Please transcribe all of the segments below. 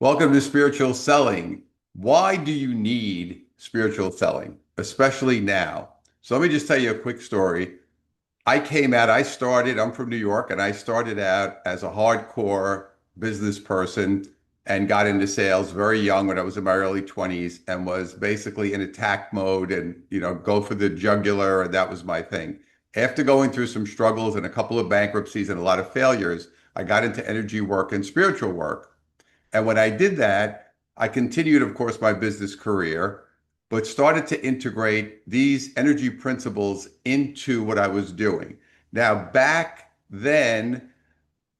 Welcome to Spiritual Selling. Why do you need spiritual selling, especially now? So let me just tell you a quick story. I'm from New York, and I started out as a hardcore business person and got into sales very young when I was in my early 20s and was basically in attack mode and, go for the jugular. And that was my thing. After going through some struggles and a couple of bankruptcies and a lot of failures, I got into energy work and spiritual work. And when I did that, I continued, of course, my business career, but started to integrate these energy principles into what I was doing. Now, back then,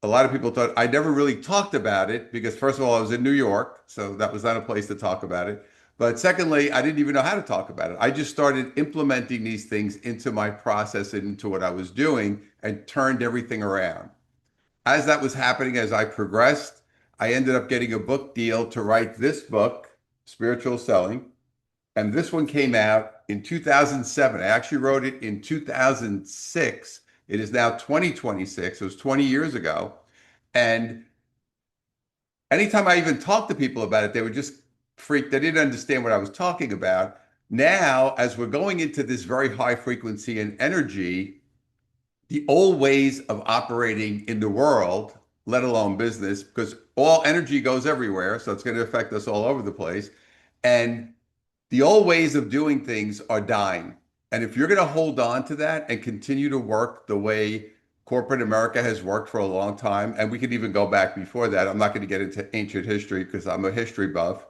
a lot of people thought I never really talked about it because, first of all, I was in New York, so that was not a place to talk about it. But secondly, I didn't even know how to talk about it. I just started implementing these things into my process and into what I was doing and turned everything around. As that was happening, as I progressed, I ended up getting a book deal to write this book, Spiritual Selling. And this one came out in 2007. I actually wrote it in 2006. It is now 2026. It was 20 years ago. And anytime I even talked to people about it, they were just freaked. They didn't understand what I was talking about. Now, as we're going into this very high frequency and energy, the old ways of operating in the world, let alone business, because all energy goes everywhere. So it's going to affect us all over the place. And the old ways of doing things are dying. And if you're going to hold on to that and continue to work the way corporate America has worked for a long time, and we could even go back before that, I'm not going to get into ancient history because I'm a history buff.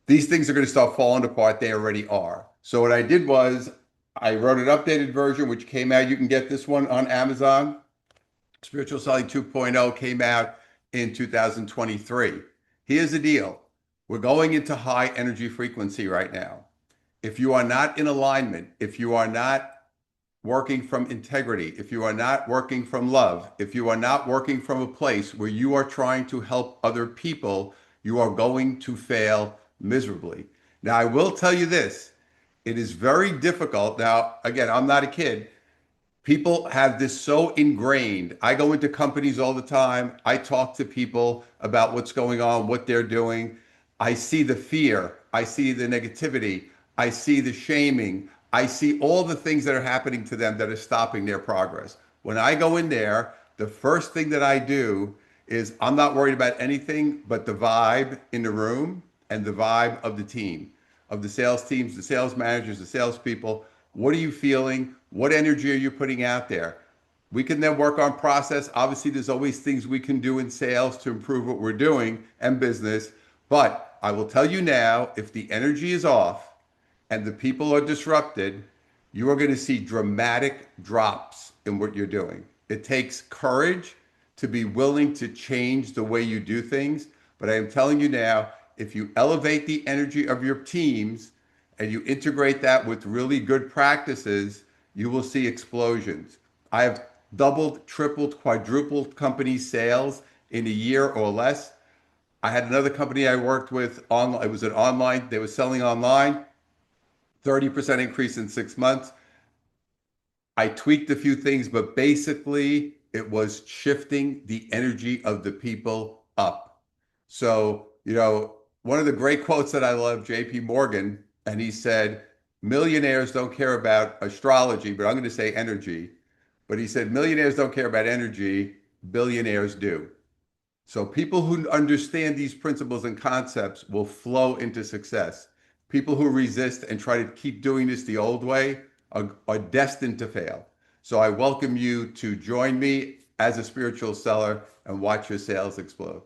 These things are going to start falling apart. They already are. So what I did was I wrote an updated version, which came out. You can get this one on Amazon. Spiritual Selling 2.0 came out in 2023. Here's the deal. We're going into high energy frequency right now. If you are not in alignment, if you are not working from integrity, if you are not working from love, if you are not working from a place where you are trying to help other people, you are going to fail miserably. Now, I will tell you this. It is very difficult. Now, again, I'm not a kid. People have this so ingrained. I go into companies all the time. I talk to people about what's going on, what they're doing. I see the fear. I see the negativity. I see the shaming. I see all the things that are happening to them that are stopping their progress. When I go in there, the first thing that I do is I'm not worried about anything but the vibe in the room and the vibe of the team, of the sales teams, the sales managers, the salespeople. What are you feeling? What energy are you putting out there? We can then work on process. Obviously, there's always things we can do in sales to improve what we're doing and business. But I will tell you now, if the energy is off and the people are disrupted, you are going to see dramatic drops in what you're doing. It takes courage to be willing to change the way you do things. But I am telling you now, if you elevate the energy of your teams and you integrate that with really good practices, you will see explosions. I have doubled, tripled, quadrupled company sales in a year or less. I had another company I worked with online. It was an online, they were selling online, 30% increase in 6 months. I tweaked a few things, but basically it was shifting the energy of the people up. So, one of the great quotes that I love, JP Morgan, and he said, millionaires don't care about astrology, but I'm going to say energy. But he said, millionaires don't care about energy, billionaires do. So people who understand these principles and concepts will flow into success. People who resist and try to keep doing this the old way are destined to fail. So I welcome you to join me as a spiritual seller and watch your sales explode.